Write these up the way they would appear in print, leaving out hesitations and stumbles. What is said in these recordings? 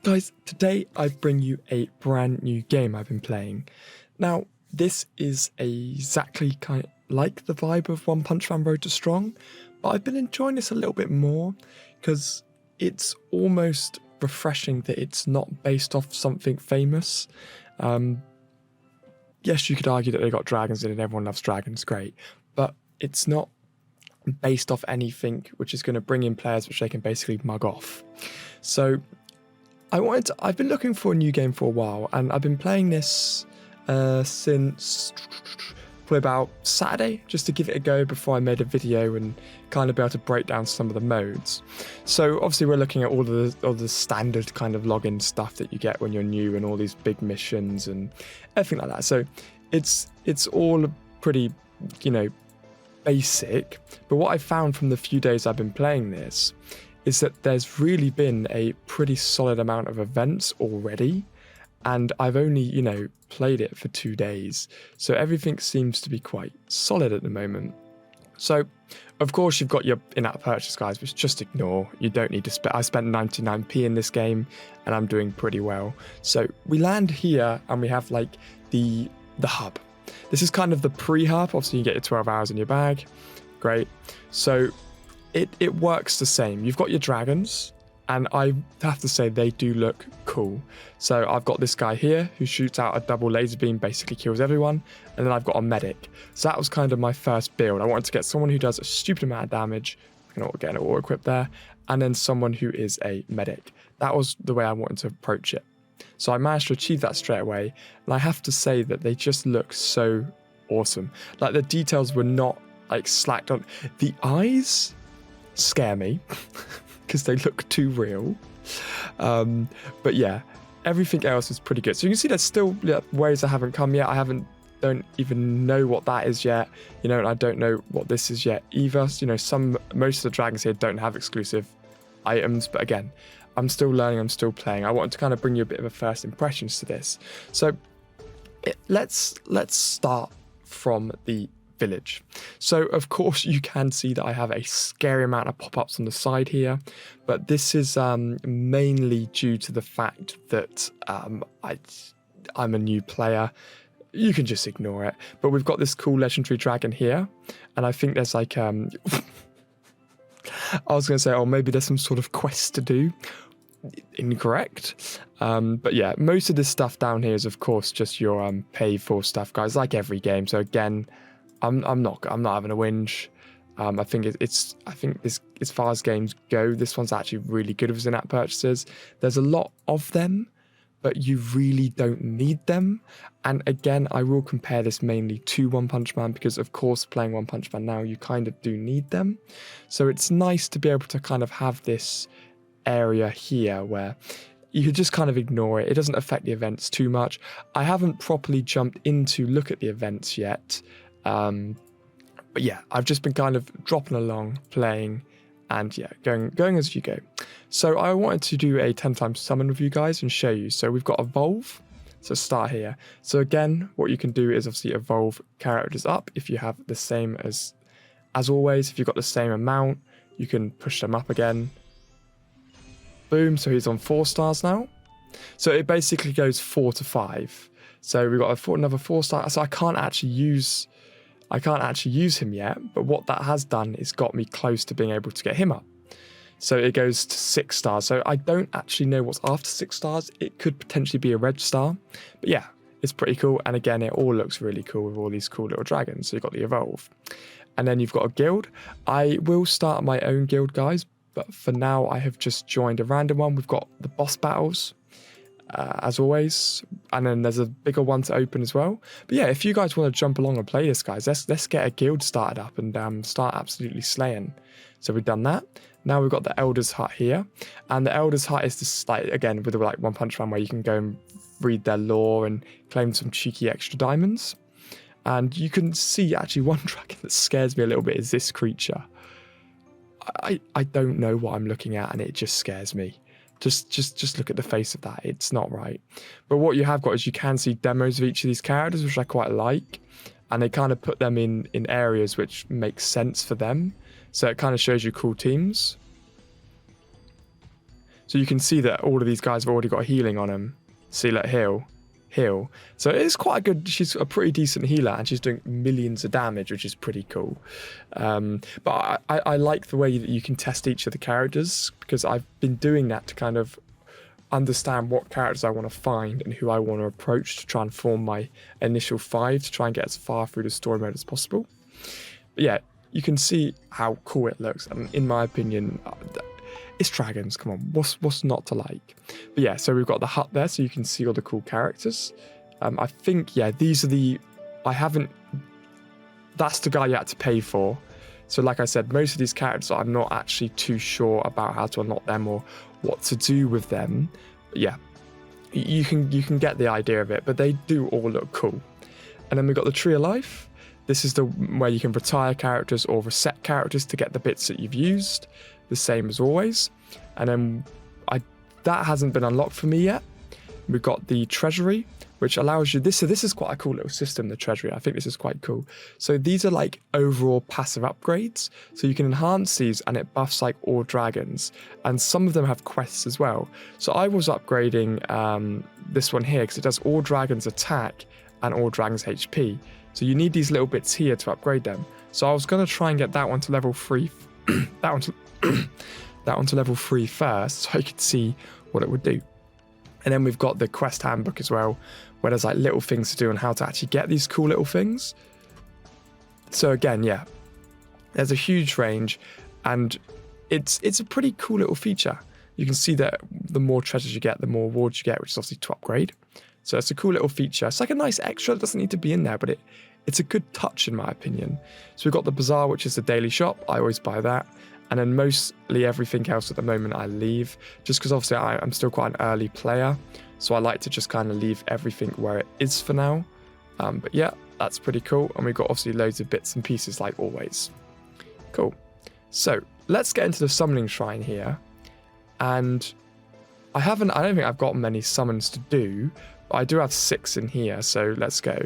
Guys, today I bring you a brand new game I've been playing. Now, this is exactly kind of like the vibe of One Punch Man Road to Strong, but I've been enjoying this a little bit more because it's almost refreshing that it's not based off something famous. Yes, you could argue that they got dragons in it and everyone loves dragons, great, but it's not based off anything which is going to bring in players which they can basically mug off. So I've been looking for a new game for a while, and I've been playing this since probably about Saturday, just to give it a go before I made a video and kind of be able to break down some of the modes. So obviously we're looking at all the standard kind of login stuff that you get when you're new, and all these big missions and everything like that. So it's all pretty, basic. But what I found from the few days I've been playing this is that there's really been a pretty solid amount of events already, and I've only, played it for 2 days, so everything seems to be quite solid at the moment. So, of course, you've got your in-app purchase, guys, which just ignore. You don't need to spend. I spent 99p in this game, and I'm doing pretty well. So we land here, and we have like the hub. This is kind of the pre-hub. Obviously, you get your 12 hours in your bag. Great. So it works the same. You've got your dragons, and I have to say they do look cool. So I've got this guy here who shoots out a double laser beam, basically kills everyone, and then I've got a medic. So that was kind of my first build. I wanted to get someone who does a stupid amount of damage, get an auto-equip there, and then someone who is a medic. That was the way I wanted to approach it. So I managed to achieve that straight away, and I have to say that they just look so awesome. Like, the details were not like slacked on. The eyes scare me because they look too real, but yeah, everything else is pretty good. So you can see there's still ways that haven't come yet. Don't even know what that is yet, and I don't know what this is yet either. Most of the dragons here don't have exclusive items, but again, I'm still learning, I'm still playing. I wanted to kind of bring you a bit of a first impressions to this. So let's start from the village. So of course you can see that I have a scary amount of pop-ups on the side here, but this is mainly due to the fact that I'm a new player. You can just ignore it, but we've got this cool legendary dragon here, and I think there's like I was going to say, maybe there's some sort of quest to do. Incorrect. But yeah, most of this stuff down here is of course just your pay for stuff, guys, like every game. So again, I'm not having a whinge. I think this, as far as games go, this one's actually really good with in-app purchases. There's a lot of them, but you really don't need them. And again, I will compare this mainly to One Punch Man, because of course playing One Punch Man now, you kind of do need them. So it's nice to be able to kind of have this area here where you could just kind of ignore it. It doesn't affect the events too much. I haven't properly jumped in to look at the events yet. But yeah, I've just been kind of dropping along, playing, and yeah, going as you go. So I wanted to do a 10 times summon with you guys and show you. So we've got evolve. So start here. So again, what you can do is obviously evolve characters up if you have the same as always. If you've got the same amount, you can push them up again. Boom, so he's on 4 stars now. So it basically goes 4 to 5. So we've got another 4 star. So I can't actually use him yet, but what that has done is got me close to being able to get him up. So it goes to 6 stars. So I don't actually know what's after 6 stars. It could potentially be a red star, but yeah, it's pretty cool. And again, it all looks really cool with all these cool little dragons. So you've got the evolve, and then you've got a guild. I will start my own guild, guys, but for now I have just joined a random one. We've got the boss battles, as always, and then there's a bigger one to open as well. But yeah, if you guys want to jump along and play this, guys, let's get a guild started up and start absolutely slaying. So we've done that. Now we've got the Elder's Hut here, and the Elder's Hut is just like, again, with like One Punch Man, where you can go and read their lore and claim some cheeky extra diamonds. And you can see actually one dragon that scares me a little bit is this creature. I don't know what I'm looking at, and it just scares me. Just look at the face of that. It's not right. But what you have got is you can see demos of each of these characters, which I quite like, and they kind of put them in areas which make sense for them. So it kind of shows you cool teams. So you can see that all of these guys have already got healing on them. See, like, heal. So it's quite a good, she's a pretty decent healer, and she's doing millions of damage, which is pretty cool. But I like the way that you can test each of the characters, because I've been doing that to kind of understand what characters I want to find and who I want to approach to try and form my initial 5 to try and get as far through the story mode as possible. But yeah, you can see how cool it looks, and in my opinion, it's dragons, come on, what's not to like? But yeah, so we've got the hut there, so you can see all the cool characters. I think, yeah, these are that's the guy you had to pay for. So like I said, most of these characters, I'm not actually too sure about how to unlock them or what to do with them. But yeah, you can get the idea of it, but they do all look cool. And then we've got the Tree of Life. This is where you can retire characters or reset characters to get the bits that you've used, the same as always. And then that hasn't been unlocked for me yet. We've got the Treasury, which allows you, this is quite a cool little system, the Treasury. I think this is quite cool. So these are like overall passive upgrades. So you can enhance these and it buffs like all dragons. And some of them have quests as well. So I was upgrading this one here because it does all dragons attack and all dragons HP. So you need these little bits here to upgrade them. So I was going to try and get that one to level 3. that one to level 3 first, so I could see what it would do. And then we've got the quest handbook as well, where there's like little things to do and how to actually get these cool little things. So again, yeah, there's a huge range, and it's a pretty cool little feature. You can see that the more treasures you get, the more rewards you get, which is obviously to upgrade. So it's a cool little feature. It's like a nice extra. It doesn't need to be in there, but it's a good touch in my opinion. So we've got the bazaar, which is the daily shop. I always buy that. And then mostly everything else at the moment I leave, just because obviously I'm still quite an early player. So I like to just kind of leave everything where it is for now. But yeah, that's pretty cool. And we've got obviously loads of bits and pieces like always. Cool. So let's get into the summoning shrine here. And I don't think I've got many summons to do, but I do have 6 in here. So let's go.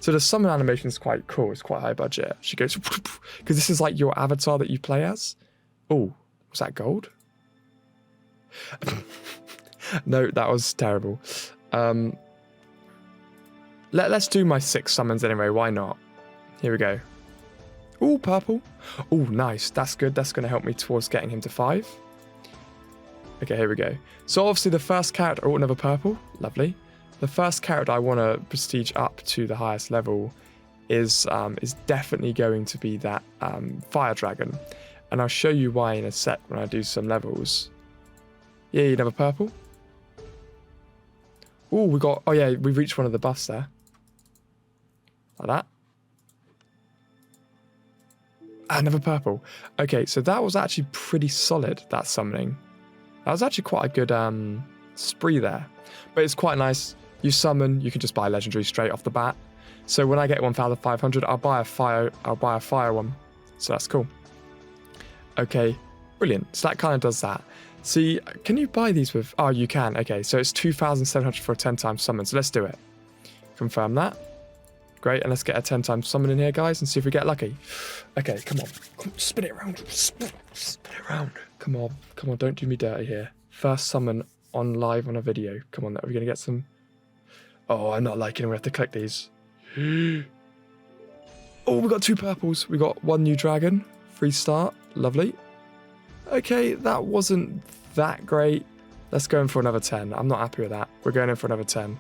So the summon animation is quite cool. It's quite high budget. She goes, because this is like your avatar that you play as. Oh, was that gold? No, that was terrible. Let's do my 6 summons anyway. Why not? Here we go. Oh, purple. Oh, nice. That's good. That's going to help me towards getting him to 5. Okay, here we go. So obviously the first character, oh, another purple. Lovely. The first character I want to prestige up to the highest level is definitely going to be that fire dragon. And I'll show you why in a sec when I do some levels. Yeah, another purple. Oh, we reached one of the buffs there. Like that. Another purple. Okay, so that was actually pretty solid, that summoning. That was actually quite a good spree there. But it's quite nice. You summon, you can just buy legendary straight off the bat. So when I get 1,500, I'll buy a fire one. So that's cool. Okay, brilliant. So that kind of does that. See, can you buy these with... Oh, you can. Okay, so it's 2,700 for a 10 times summon. So let's do it. Confirm that. Great, and let's get a 10 times summon in here, guys, and see if we get lucky. Okay, come on. Spin it around. Spin it around. Come on, don't do me dirty here. First summon on live on a video. Come on, are we going to get some... Oh, I'm not liking it. We have to collect these. Oh, we got 2 purples. We got 1 new dragon. Free start. Lovely. Okay, that wasn't that great. Let's go in for another 10. I'm not happy with that. We're going in for another 10.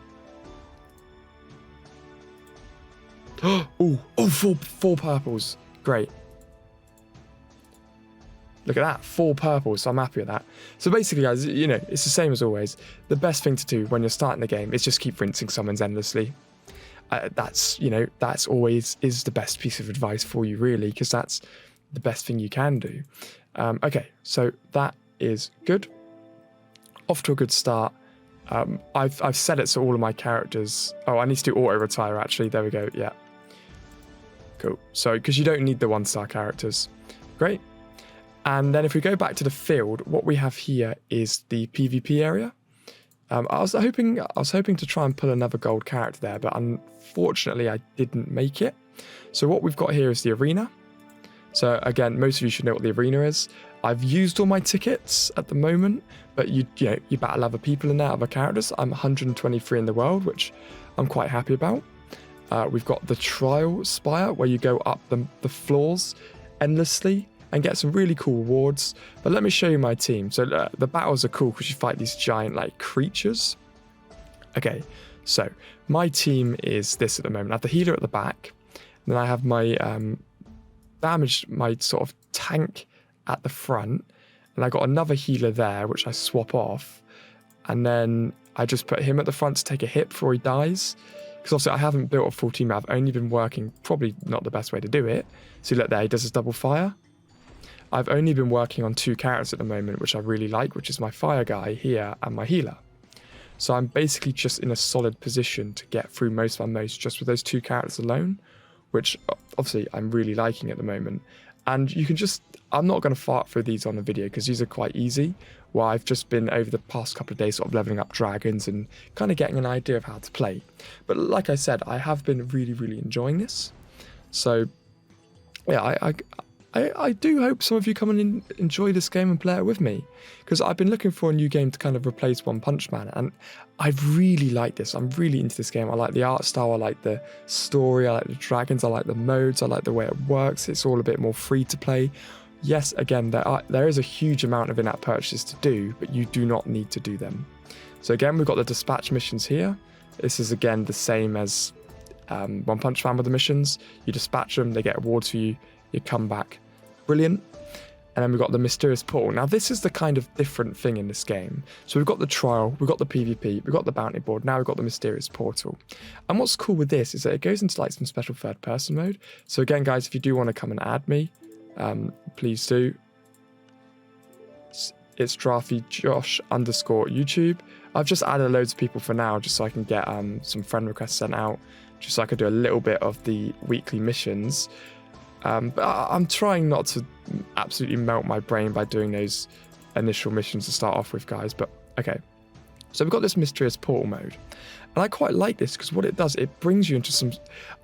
Four purples. Great. Look at that, 4 purples, so I'm happy with that. So basically, guys, you know, it's the same as always. The best thing to do when you're starting the game is just keep rinsing summons endlessly. That's always is the best piece of advice for you, really, because that's the best thing you can do. Okay, so that is good. Off to a good start. I've set it so all of my characters... Oh, I need to do auto-retire, actually. There we go, yeah. Cool. So, because you don't need the 1-star characters. Great. And then if we go back to the field, what we have here is the PvP area. I was hoping to try and pull another gold character there, but unfortunately I didn't make it. So what we've got here is the arena. So again, most of you should know what the arena is. I've used all my tickets at the moment, but you battle other people in there, other characters. I'm 123 in the world, which I'm quite happy about. We've got the trial spire, where you go up the floors endlessly and get some really cool rewards. But let me show you my team. So the battles are cool because you fight these giant like creatures. Okay, so my team is this at the moment. I have the healer at the back. Then I have my my sort of tank at the front. And I got another healer there, which I swap off. And then I just put him at the front to take a hit before he dies. Because obviously I haven't built a full team. I've only been working, probably not the best way to do it. So look there, he does his double fire. I've only been working on 2 characters at the moment, which I really like, which is my fire guy here and my healer. So I'm basically just in a solid position to get through most of my modes just with those 2 characters alone, which obviously I'm really liking at the moment. And you can just, I'm not going to fart through these on the video because these are quite easy, where I've just been over the past couple of days sort of leveling up dragons and kind of getting an idea of how to play. But like I said, I have been really, really enjoying this. So yeah, I do hope some of you come and enjoy this game and play it with me, because I've been looking for a new game to kind of replace One Punch Man, and I really like this. I'm really into this game. I like the art style, I like the story, I like the dragons, I like the modes, I like the way it works. It's all a bit more free to play. Yes, again, there is a huge amount of in-app purchases to do, but you do not need to do them. So again, we've got the dispatch missions here. This is again the same as One Punch Man with the missions. You dispatch them, they get awards for you, you come back. Brilliant. And then we've got the mysterious portal. Now this is the kind of different thing in this game. So we've got the trial, we've got the PvP, we've got the bounty board, now we've got the mysterious portal. And what's cool with this is that it goes into like some special third person mode. So again, guys, if you do want to come and add me, please do. It's Giraffeyjosh _YouTube. I've just added loads of people for now, just so I can get some friend requests sent out, just so I can do a little bit of the weekly missions. But I'm trying not to absolutely melt my brain by doing those initial missions to start off with, guys. But okay, so we've got this mysterious portal mode, and I quite like this because what it does, it brings you into some.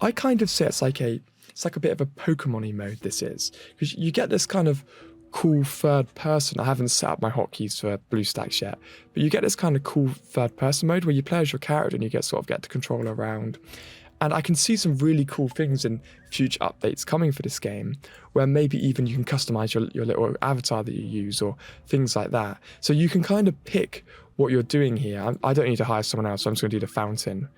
I kind of say it's like a bit of a Pokemon-y mode. This is because you get this kind of cool third person. I haven't set up my hotkeys for BlueStacks yet, but you get this kind of cool third person mode where you play as your character and you get to control around. And I can see some really cool things in future updates coming for this game, where maybe even you can customize your little avatar that you use or things like that. So you can kind of pick what you're doing here. I don't need to hire someone else, so I'm just going to do the fountain.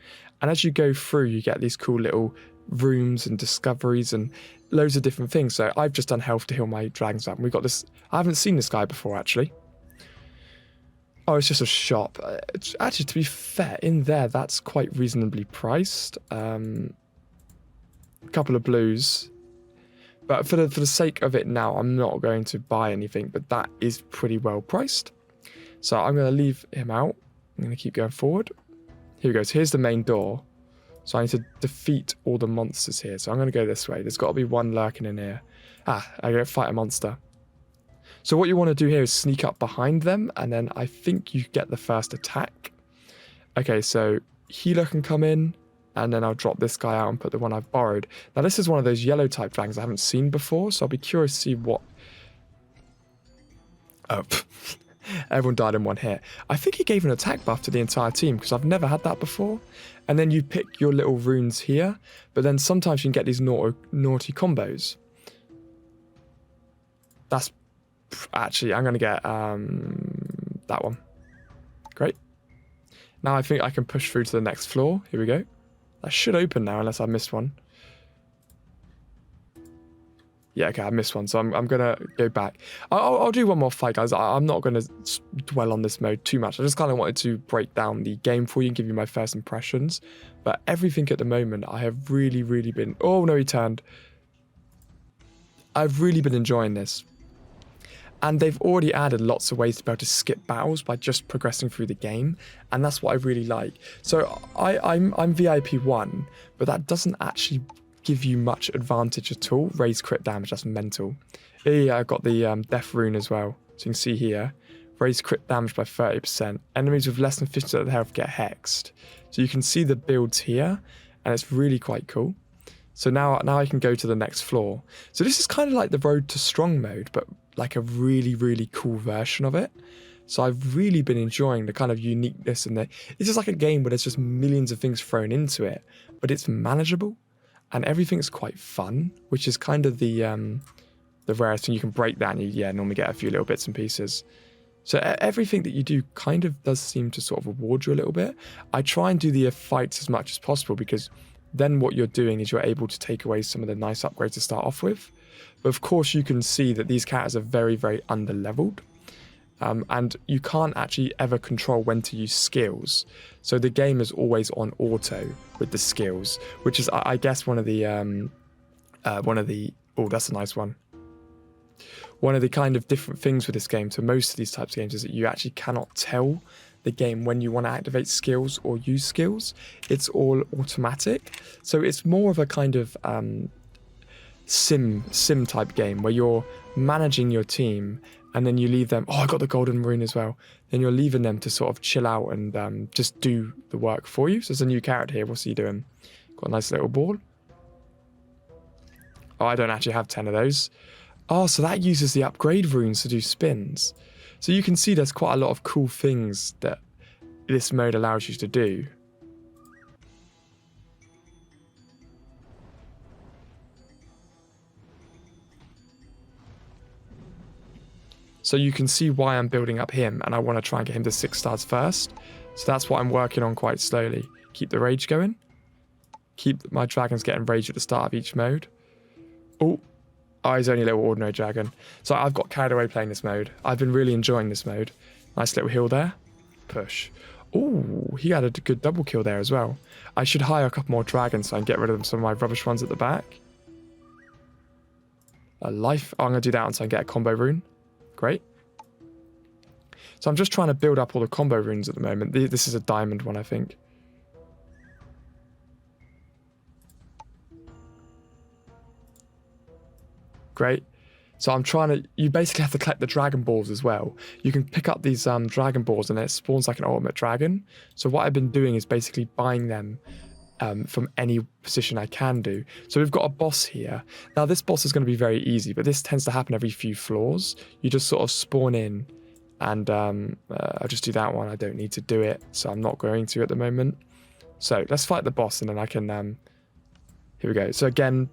And as you go through, you get these cool little rooms and discoveries and loads of different things. So I've just done health to heal my dragons up. And we've got this, I haven't seen this guy before, actually. Oh, it's just a shop. Actually, to be fair, in there, that's quite reasonably priced. A couple of blues. But for the sake of it now, I'm not going to buy anything, but that is pretty well priced. So I'm going to leave him out. I'm going to keep going forward. Here we go. So here's the main door. So I need to defeat all the monsters here. So I'm going to go this way. There's got to be one lurking in here. Ah, I go fight a monster. So what you want to do here is sneak up behind them, and then I think you get the first attack. Okay, so healer can come in, and then I'll drop this guy out and put the one I've borrowed. Now this is one of those yellow type dragons I haven't seen before, so I'll be curious to see what... Oh, everyone died in one hit. I think he gave an attack buff to the entire team, because I've never had that before. And then you pick your little runes here, but then sometimes you can get these naughty combos. That's... Actually, I'm going to get that one. Great. Now I think I can push through to the next floor. Here we go. That should open now, unless I missed one. Yeah, okay, I missed one, so I'm going to go back. I'll do one more fight, guys. I'm not going to dwell on this mode too much. I just kind of wanted to break down the game for you and give you my first impressions. But everything at the moment, I have really, really been... Oh, no, he turned. I've really been enjoying this. And they've already added lots of ways to be able to skip battles by just progressing through the game. And that's what I really like. So I'm VIP 1, but that doesn't actually give you much advantage at all. Raise crit damage, that's mental. Yeah, I got the death rune as well. So you can see here, raise crit damage by 30%. Enemies with less than 50% of the health get hexed. So you can see the builds here, and it's really quite cool. So now I can go to the next floor. So this is kind of like the Road to Strong mode, but like a really, really cool version of it. So I've really been enjoying the kind of uniqueness and it's just like a game where there's just millions of things thrown into it, but it's manageable and everything's quite fun, which is kind of the rarest thing. You can break that and you normally get a few little bits and pieces. So everything that you do kind of does seem to sort of reward you a little bit. I try and do the fights as much as possible because then what you're doing is you're able to take away some of the nice upgrades to start off with. But of course you can see that these characters are very, very under-leveled. And you can't actually ever control when to use skills. So the game is always on auto with the skills, which is, I guess, one of the, oh, that's a nice one. One of the kind of different things with this game to most of these types of games is that you actually cannot tell the game when you want to activate skills or use skills. It's all automatic. So it's more of a kind of sim type game where you're managing your team and then you leave them. Oh, I got the golden rune as well. Then you're leaving them to sort of chill out and just do the work for you. So there's a new character here. What's he doing? Got a nice little ball. Oh, I don't actually have 10 of those. Oh, so that uses the upgrade runes to do spins. So you can see there's quite a lot of cool things that this mode allows you to do. So you can see why I'm building up him, and I want to try and get him to 6 stars first. So that's what I'm working on quite slowly. Keep the rage going. Keep my dragons getting rage at the start of each mode. Oh, he's only a little ordinary dragon. So I've got carried away playing this mode. I've been really enjoying this mode. Nice little heal there. Push. Oh, he had a good double kill there as well. I should hire a couple more dragons so I can get rid of some of my rubbish ones at the back. A life. Oh, I'm going to do that one so I can get a combo rune. Great. So I'm just trying to build up all the combo runes at the moment. This is a diamond one, I think. Great. So I'm trying to... You basically have to collect the dragon balls as well. You can pick up these dragon balls and it spawns like an ultimate dragon. So what I've been doing is basically buying them from any position I can do. So we've got a boss here. Now this boss is going to be very easy, but this tends to happen every few floors. You just sort of spawn in and I'll just do that one. I don't need to do it, so I'm not going to at the moment. So let's fight the boss and then I can... here we go. So again,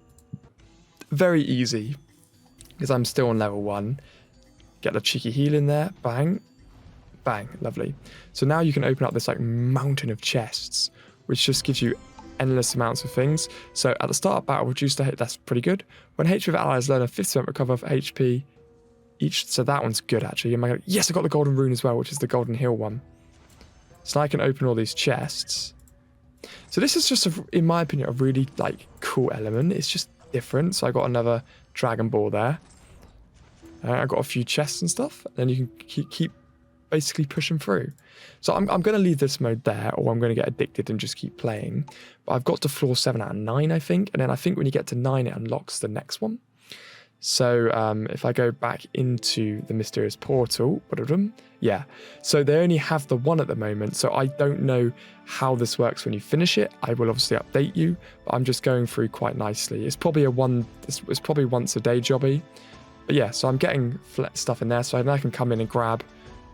very easy because I'm still on level 1. Get the cheeky heal in there. Bang. Bang. Lovely. So now you can open up this like mountain of chests, which just gives you endless amounts of things. So at the start of battle, reduce the hit, that's pretty good. When HP of allies learn a 50% recover for HP each, so that one's good actually. Yes, I got the golden rune as well, which is the golden heal one. So now I can open all these chests. So this is just, in my opinion, a really like cool element. It's just different. So I got another dragon ball there. I got a few chests and stuff. Then you can keep basically pushing through. So I'm going to leave this mode there, or I'm going to get addicted and just keep playing. But I've got to floor 7 out of 9, I think. And then I think when you get to 9, it unlocks the next one. So if I go back into the mysterious portal, yeah. So they only have the one at the moment. So I don't know how this works when you finish it. I will obviously update you, but I'm just going through quite nicely. It's probably it's probably once a day jobby. But yeah, so I'm getting stuff in there. So I can come in and grab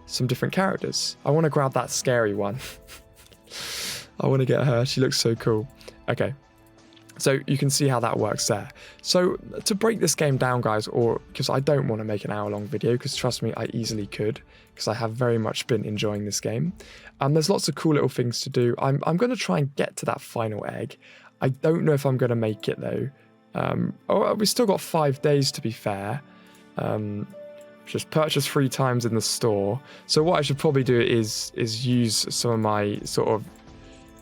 some different characters. I want to grab that scary one. I want to get her. She looks so cool. Okay. So you can see how that works there. So to break this game down, guys, or because I don't want to make an hour-long video, because trust me, I easily could, because I have very much been enjoying this game. There's lots of cool little things to do. I'm going to try and get to that final egg. I don't know if I'm going to make it, though. We've still got 5 days, to be fair. Just purchase 3 times in the store. So what I should probably do is use some of my sort of,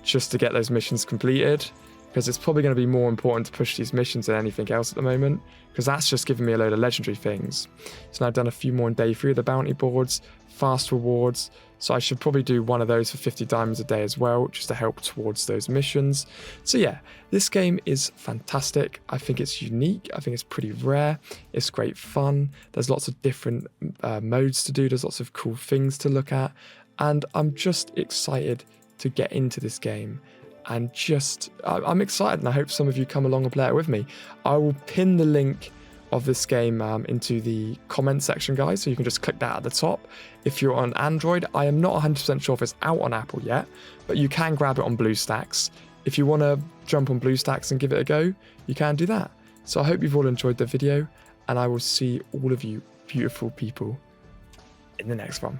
just to get those missions completed. Because it's probably going to be more important to push these missions than anything else at the moment. Because that's just giving me a load of legendary things. So now I've done a few more in day 3 of the bounty boards. Fast rewards. So I should probably do one of those for 50 diamonds a day as well. Just to help towards those missions. So yeah, this game is fantastic. I think it's unique. I think it's pretty rare. It's great fun. There's lots of different modes to do. There's lots of cool things to look at. And I'm just excited to get into this game and just I'm excited, and I hope some of you come along and play it with me. I will pin the link of this game into the comment section, guys, so you can just click that at the top. If you're on Android, I am not 100% sure if it's out on Apple yet, but you can grab it on BlueStacks. If you want to jump on BlueStacks and give it a go, you can do that. So I hope you've all enjoyed the video, and I will see all of you beautiful people in the next one.